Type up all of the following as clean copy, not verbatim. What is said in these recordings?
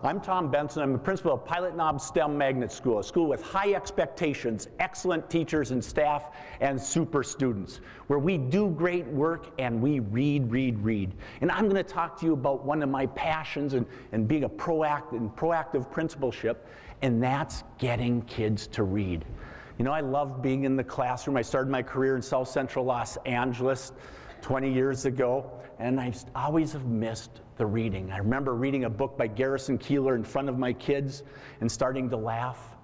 I'm Tom Benson. I'm the principal of Pilot Knob STEM Magnet School, a school with high expectations, excellent teachers and staff, and super students, where we do great work and we read. And I'm going to talk to you about one of my passions and being a proactive principalship, and that's getting kids to read. You know, I love being in the classroom. I started my career in South Central Los Angeles 20 years ago, and I always have missed the reading. I remember reading a book by Garrison Keillor in front of my kids and starting to laugh.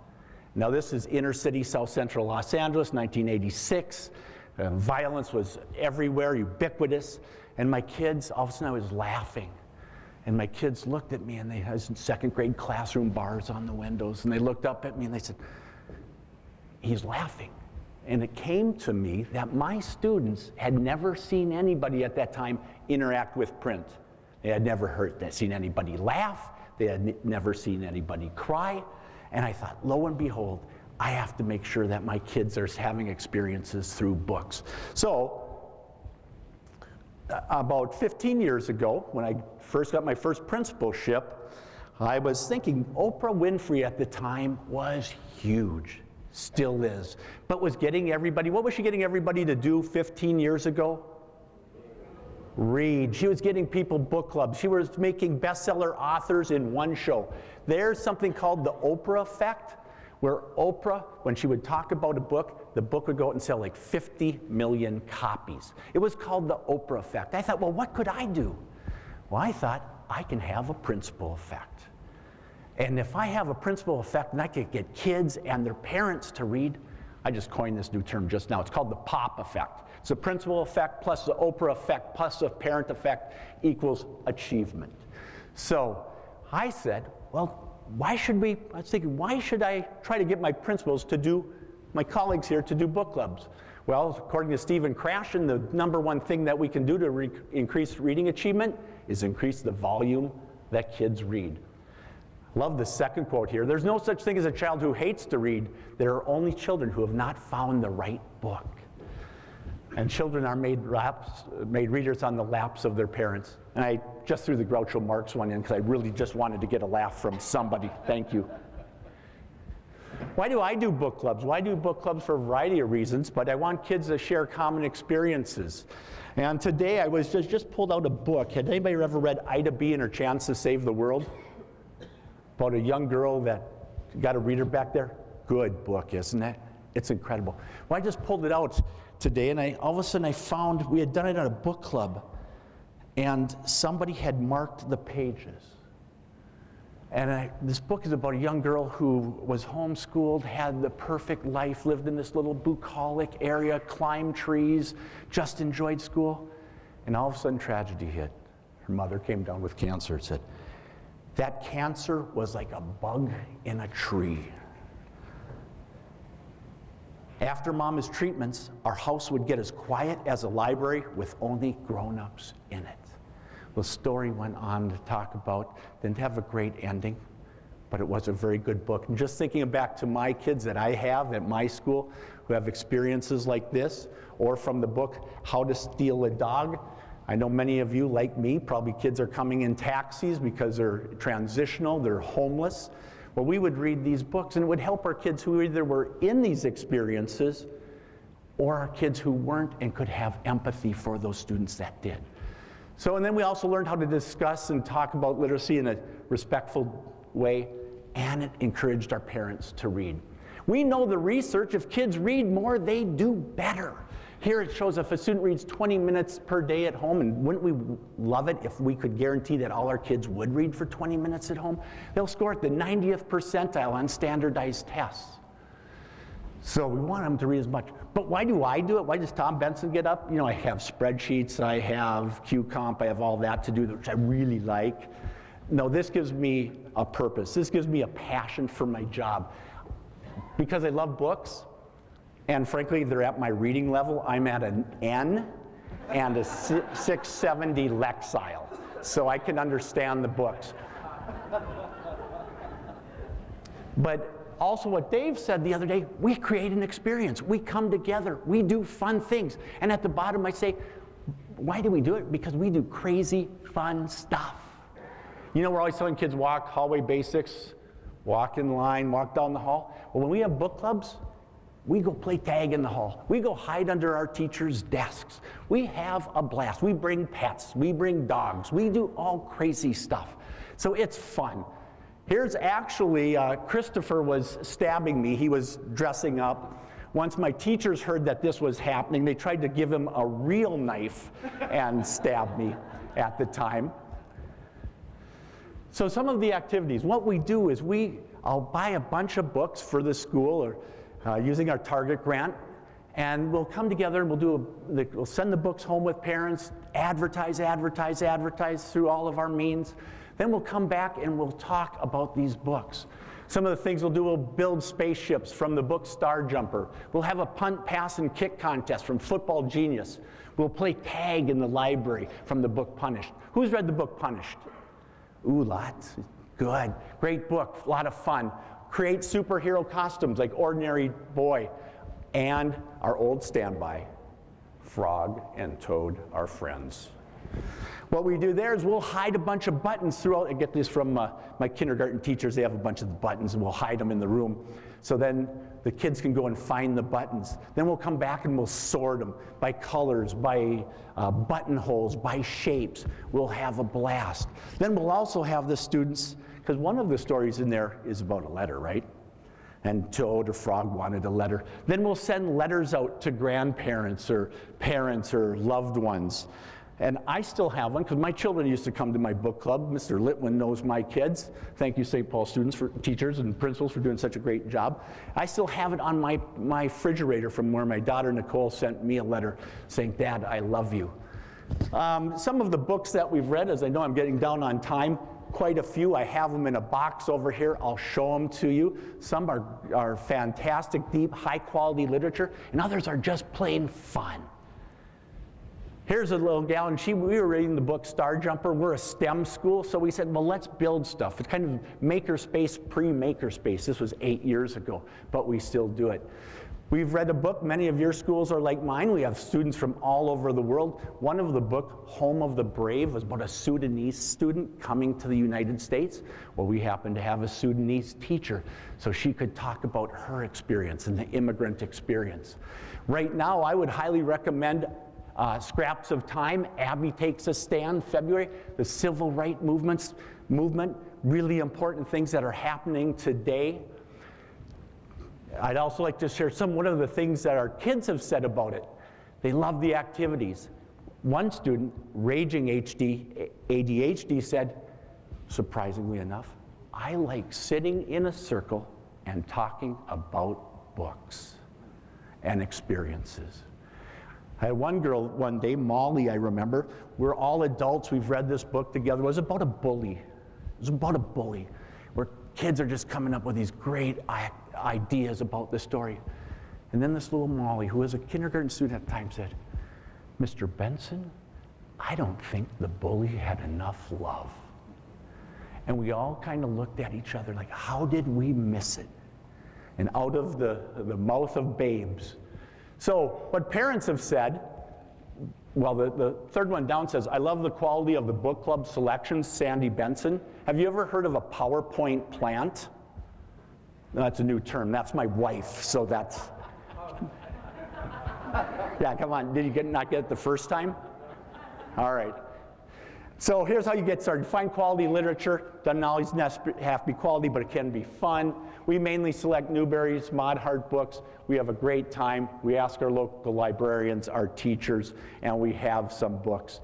Now this is inner city South Central Los Angeles, 1986. Violence was everywhere, ubiquitous, and my kids, all of a sudden I was laughing. And my kids looked at me, and they had some second grade classroom bars on the windows, and they looked up at me and they said, "He's laughing." And it came to me that my students had never seen anybody at that time interact with print. They had never seen anybody laugh. They had never seen anybody cry. And I thought, lo and behold, I have to make sure that my kids are having experiences through books. So, about 15 years ago, when I first got my first principalship, I was thinking Oprah Winfrey at the time was huge. Still is, but was getting everybody, what was she getting everybody to do 15 years ago? Read. She was getting people book clubs. She was making bestseller authors in one show. There's something called the Oprah effect, where Oprah, when she would talk about a book, the book would go out and sell like 50 million copies. It was called the Oprah effect. I thought, well, what could I do? Well, I thought I can have a principal effect. And if I have a principal effect and I could get kids and their parents to read, I just coined this new term just now. It's called the POP effect. It's the principal effect plus the Oprah effect plus the parent effect equals achievement. So I said, well, why should I try to get my principals to do, my colleagues here, to do book clubs? Well, according to Stephen Krashen, the number one thing that we can do to increase reading achievement is increase the volume that kids read. Love the second quote here. There's no such thing as a child who hates to read. There are only children who have not found the right book. And children are made readers on the laps of their parents. And I just threw the Groucho Marx one in because I really just wanted to get a laugh from somebody. Thank you. Why do I do book clubs? Well, I do book clubs for a variety of reasons, but I want kids to share common experiences. And today I was just pulled out a book. Had anybody ever read Ida B and Her Chance to Save the World? About a young girl that got a reader back there? Good book, isn't it? It's incredible. Well, I just pulled it out today, and all of a sudden I found, we had done it at a book club, and somebody had marked the pages. And this book is about a young girl who was homeschooled, had the perfect life, lived in this little bucolic area, climbed trees, just enjoyed school, and all of a sudden tragedy hit. Her mother came down with cancer. It said, that cancer was like a bug in a tree. After Mama's treatments, our house would get as quiet as a library with only grown-ups in it. The story went on to talk about, didn't have a great ending, but it was a very good book. And just thinking back to my kids that I have at my school who have experiences like this, or from the book, How to Steal a Dog. I know many of you, like me, probably kids are coming in taxis because they're transitional, they're homeless. Well, we would read these books, and it would help our kids who either were in these experiences or our kids who weren't and could have empathy for those students that did. So, and then we also learned how to discuss and talk about literacy in a respectful way, and it encouraged our parents to read. We know the research, if kids read more, they do better. Here it shows if a student reads 20 minutes per day at home, and wouldn't we love it if we could guarantee that all our kids would read for 20 minutes at home? They'll score at the 90th percentile on standardized tests. So we want them to read as much. But why do I do it? Why does Tom Benson get up? You know, I have spreadsheets, I have QComp, I have all that to do, which I really like. No, this gives me a purpose. This gives me a passion for my job. Because I love books, and frankly, they're at my reading level. I'm at an N and a 670 Lexile, so I can understand the books. But also what Dave said the other day, we create an experience. We come together. We do fun things. And at the bottom I say, why do we do it? Because we do crazy, fun stuff. You know, we're always telling kids walk hallway basics, walk in line, walk down the hall. Well, when we have book clubs, we go play tag in the hall. We go hide under our teachers' desks. We have a blast. We bring pets. We bring dogs. We do all crazy stuff. So it's fun. Here's actually, Christopher was stabbing me. He was dressing up. Once my teachers heard that this was happening, they tried to give him a real knife and stab me at the time. So some of the activities, what we do is I'll buy a bunch of books for the school or using our Target grant, and we'll come together and we'll send the books home with parents, advertise through all of our means. Then we'll come back and we'll talk about these books. Some of the things we'll do, we'll build spaceships from the book Star Jumper. We'll have a punt, pass, and kick contest from Football Genius. We'll play tag in the library from the book Punished. Who's read the book Punished? Ooh, lots. Good. Great book, a lot of fun. Create superhero costumes like Ordinary Boy. And our old standby, Frog and Toad are friends. What we do there is we'll hide a bunch of buttons throughout. I get this from my kindergarten teachers. They have a bunch of the buttons, and we'll hide them in the room. So then the kids can go and find the buttons. Then we'll come back and we'll sort them by colors, by buttonholes, by shapes. We'll have a blast. Then we'll also have the students, because one of the stories in there is about a letter, right? And Toad or Frog wanted a letter. Then we'll send letters out to grandparents or parents or loved ones. And I still have one, because my children used to come to my book club. Mr. Litwin knows my kids. Thank you, St. Paul teachers and principals for doing such a great job. I still have it on my refrigerator from where my daughter Nicole sent me a letter saying, Dad, I love you. Some of the books that we've read, as I know I'm getting down on time, quite a few. I have them in a box over here. I'll show them to you. Some are fantastic, deep, high-quality literature, and others are just plain fun. Here's a little gal, and we were reading the book Star Jumper. We're a STEM school, so we said, well, let's build stuff. It's kind of makerspace, pre-makerspace. This was 8 years ago, but we still do it. We've read a book. Many of your schools are like mine. We have students from all over the world. One of the book, Home of the Brave, was about a Sudanese student coming to the United States. Well, we happened to have a Sudanese teacher, so she could talk about her experience and the immigrant experience. Right now, I would highly recommend Scraps of Time. Abby Takes a Stand, February. The civil rights movement, really important things that are happening today. I'd also like to share one of the things that our kids have said about it. They love the activities. One student, raging ADHD, said, surprisingly enough, I like sitting in a circle and talking about books and experiences. I had one girl one day, Molly, I remember. We're all adults. We've read this book together. It was about a bully. Where kids are just coming up with these great ideas about the story. And then this little Molly, who was a kindergarten student at the time, said, Mr. Benson, I don't think the bully had enough love. And we all kind of looked at each other like, how did we miss it? And out of the mouth of babes. So what parents have said, well, the third one down says, I love the quality of the book club selections, Sandy Benson. Have you ever heard of a PowerPoint plant? No, that's a new term. That's my wife, so that's... Yeah, come on. Did you not get it the first time? All right. So here's how you get started. Find quality literature. Doesn't always have to be quality, but it can be fun. We mainly select Newberry's, Maud Hart books. We have a great time. We ask our local librarians, our teachers, and we have some books.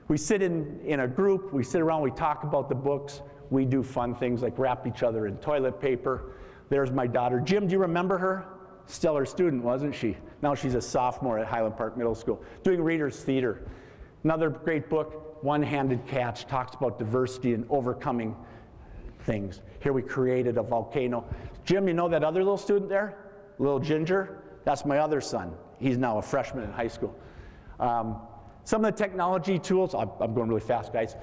We sit in a group. We sit around. We talk about the books. We do fun things like wrap each other in toilet paper. There's my daughter. Jim, do you remember her? Stellar student, wasn't she? Now she's a sophomore at Highland Park Middle School, doing Reader's Theater. Another great book, One-Handed Catch, talks about diversity and overcoming things. Here we created a volcano. Jim, you know that other little student there? Little Ginger? That's my other son. He's now a freshman in high school. Some of the technology tools, I'm going really fast, guys.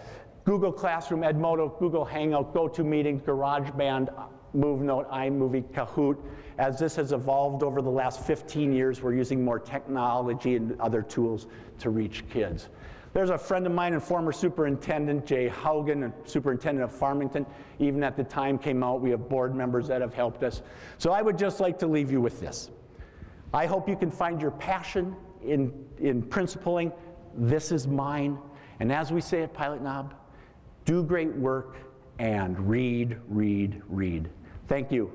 Google Classroom, Edmodo, Google Hangout, GoToMeeting, GarageBand, MoveNote, iMovie, Kahoot. As this has evolved over the last 15 years, we're using more technology and other tools to reach kids. There's a friend of mine and former superintendent, Jay Haugen, superintendent of Farmington, even at the time came out. We have board members that have helped us. So I would just like to leave you with this. I hope you can find your passion in principling. This is mine. And as we say at Pilot Knob, do great work and read, read, read. Thank you.